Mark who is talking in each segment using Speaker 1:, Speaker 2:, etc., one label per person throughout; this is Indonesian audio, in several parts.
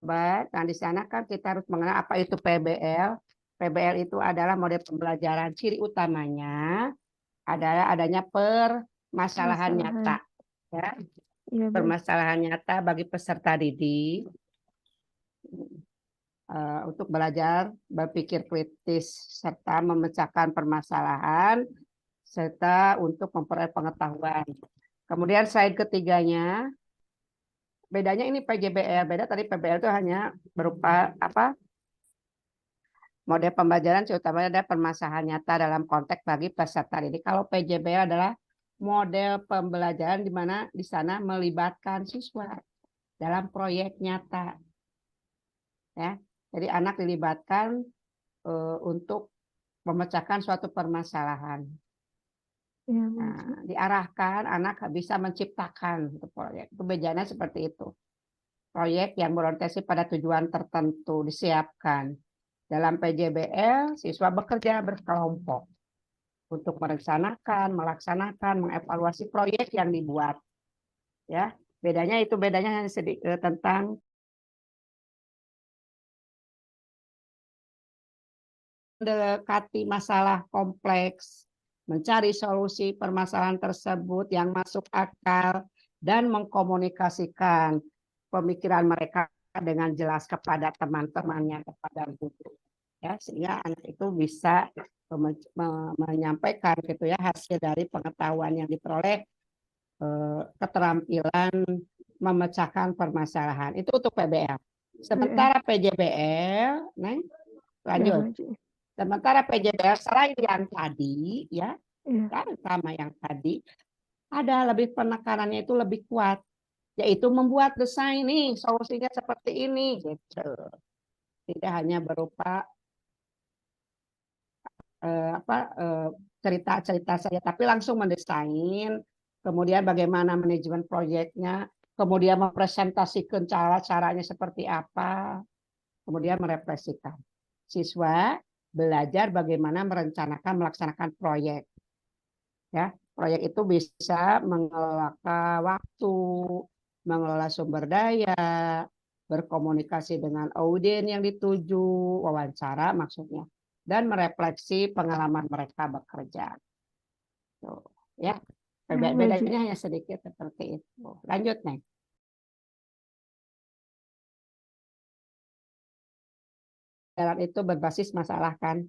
Speaker 1: Nah, di sana kan kita harus mengenal apa itu PBL. PBL itu adalah model pembelajaran. Ciri utamanya adalah adanya permasalahan
Speaker 2: Masalahan.
Speaker 1: nyata. Ya.
Speaker 2: Iya, baik.
Speaker 1: Permasalahan nyata bagi peserta didik untuk belajar berpikir kritis serta memecahkan permasalahan serta untuk memperoleh pengetahuan. Kemudian slide ketiganya, bedanya ini PJBL. Beda tadi PBL itu hanya berupa apa? Model pembelajaran utamanya ada permasalahan nyata dalam konteks bagi peserta didik. Kalau PJBL adalah model pembelajaran di mana di sana melibatkan siswa dalam proyek nyata, ya. Jadi anak dilibatkan untuk memecahkan suatu permasalahan.
Speaker 2: Iya, baik.
Speaker 1: Nah, diarahkan anak bisa menciptakan proyek. Itu bedanya seperti itu. Proyek yang berorientasi pada tujuan tertentu disiapkan. Dalam PJBL, siswa bekerja berkelompok untuk merencanakan, melaksanakan, mengevaluasi proyek yang dibuat. Ya, bedanya hanya sedikit tentang mendekati masalah kompleks, mencari solusi permasalahan tersebut yang masuk akal, dan mengkomunikasikan pemikiran mereka dengan jelas kepada teman-temannya, kepada guru. Ya, sehingga anak itu bisa menyampaikan gitu ya hasil dari pengetahuan yang diperoleh, keterampilan memecahkan permasalahan. Itu untuk PBL.
Speaker 2: Iya,
Speaker 1: Sementara PJBL,
Speaker 2: iya,
Speaker 1: lanjut.
Speaker 2: baik.
Speaker 1: Sementara PJBL selain yang tadi, ya,
Speaker 2: Iya,
Speaker 1: sama yang tadi, ada lebih penekanannya itu lebih kuat, yaitu membuat desain nih solusinya seperti ini, gitu. Tidak hanya berupa cerita-cerita saja, tapi langsung mendesain, kemudian bagaimana manajemen proyeknya, kemudian mempresentasikan cara-caranya seperti apa, kemudian merefleksikan. Siswa belajar bagaimana merencanakan, melaksanakan proyek. Ya, proyek itu bisa mengelola waktu, mengelola sumber daya, berkomunikasi dengan audien yang dituju, wawancara maksudnya, dan merefleksi pengalaman mereka bekerja. Tuh, ya,
Speaker 2: iya, baik.
Speaker 1: bedanya hanya sedikit seperti itu. Lanjut, Neng. Dalam itu berbasis masalah kan,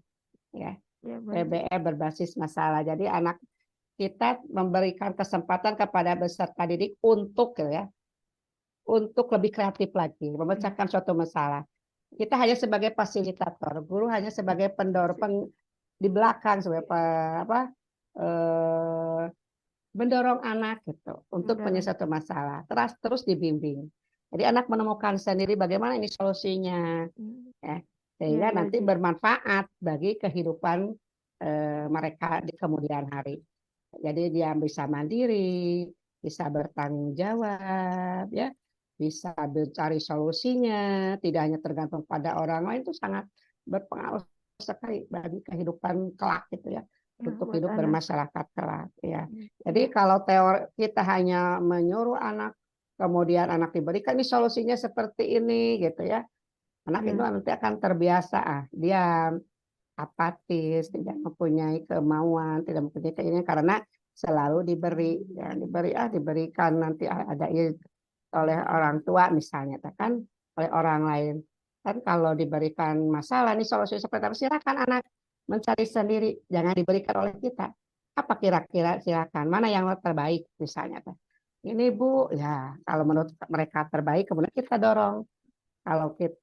Speaker 1: ya.
Speaker 2: Iya, baik.
Speaker 1: PBL berbasis masalah. Jadi anak kita memberikan kesempatan kepada peserta didik untuk ya, untuk lebih kreatif lagi,
Speaker 2: Iya,
Speaker 1: memecahkan suatu masalah. Kita hanya sebagai fasilitator, guru hanya sebagai pendorong di belakang sebagai apa eh, mendorong anak gitu untuk
Speaker 2: mendorong.
Speaker 1: menyelesaikan masalah. Terus dibimbing. Jadi anak menemukan sendiri bagaimana ini solusinya, ya,
Speaker 2: Iya,
Speaker 1: sehingga
Speaker 2: baik.
Speaker 1: nanti bermanfaat bagi kehidupan mereka di kemudian hari. Jadi dia bisa mandiri, bisa bertanggung jawab, ya, bisa mencari solusinya, tidak hanya tergantung pada orang lain, itu sangat berpengaruh sekali bagi kehidupan kelak gitu ya,
Speaker 2: Ya,
Speaker 1: untuk
Speaker 2: buat
Speaker 1: hidup
Speaker 2: anak.
Speaker 1: bermasyarakat kelak ya. Jadi
Speaker 2: Iya,
Speaker 1: kalau teori kita hanya menyuruh anak, kemudian anak diberikan ini solusinya seperti ini gitu ya, anak itu
Speaker 2: iya,
Speaker 1: nanti akan terbiasa dia apatis, tidak mempunyai kemauan, tidak mempunyai keinginan karena selalu diberi, ya, diberikan nanti ada oleh orang tua misalnya, kan oleh orang lain. Kan kalau diberikan masalah nih solusi seperti apa, silakan anak mencari sendiri, jangan diberikan oleh kita. Apa kira-kira silakan, mana yang terbaik misalnya. Ini Bu, ya kalau menurut mereka terbaik, kemudian kita dorong. Kalau kita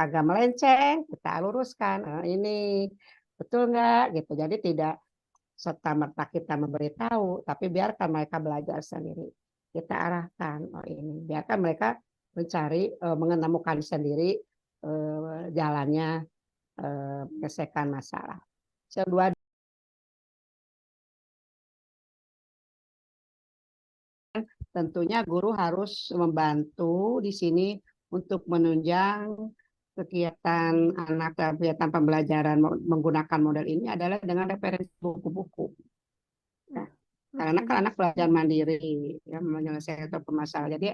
Speaker 1: agak melenceng, kita luruskan. Ini betul nggak gitu. Jadi tidak serta merta kita memberitahu, tapi biarkan mereka belajar sendiri. Kita arahkan, oh ini, biarkan mereka mencari, menemukan sendiri jalannya menyelesaikan masalah. Kedua, tentunya guru harus membantu di sini untuk menunjang kegiatan anak dalam kegiatan pembelajaran menggunakan model ini adalah dengan referensi buku-buku. Ya. Karena kan anak belajar mandiri ya, menyelesaikan permasalahan. Jadi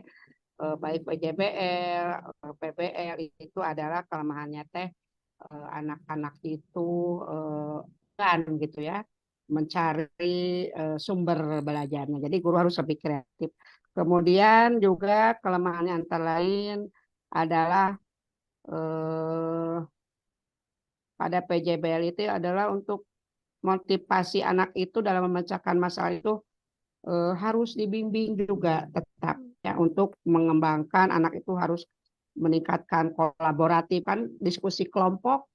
Speaker 1: baik PJBL, PBL itu adalah kelemahannya teh anak-anak itu kan gitu ya mencari sumber belajarnya. Jadi guru harus lebih kreatif. Kemudian juga kelemahannya antara lain adalah eh, pada PJBL itu adalah untuk motivasi anak itu dalam memecahkan masalah itu harus dibimbing juga tetap ya untuk mengembangkan anak itu harus meningkatkan kolaboratif kan diskusi kelompok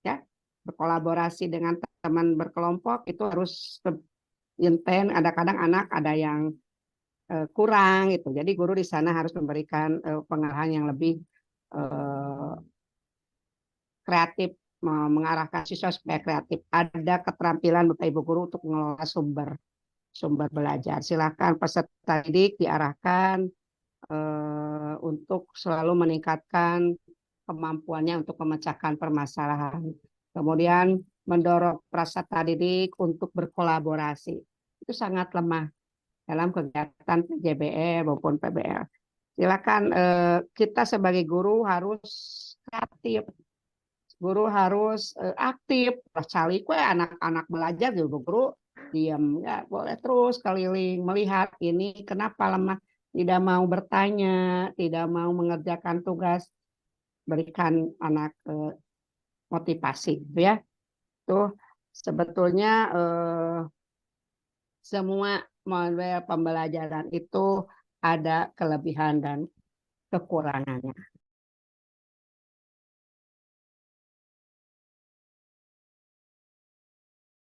Speaker 1: ya berkolaborasi dengan teman berkelompok itu harus intens ada kadang anak ada yang kurang itu jadi guru di sana harus memberikan pengarahan yang lebih eh, kreatif mengarahkan siswa supaya kreatif ada keterampilan Bapak Ibu guru untuk mengelola sumber belajar silakan peserta didik diarahkan untuk selalu meningkatkan kemampuannya untuk memecahkan permasalahan. Kemudian mendorong peserta didik untuk berkolaborasi. Itu sangat lemah dalam kegiatan PJBL maupun PBL. Silakan kita sebagai guru harus kreatif, guru harus aktif. Cari kue anak-anak belajar juga guru diam ya boleh terus keliling melihat ini kenapa lemah tidak mau bertanya, tidak mau mengerjakan tugas, berikan anak motivasi, gitu ya. Tuh sebetulnya semua model pembelajaran itu ada kelebihan dan kekurangannya.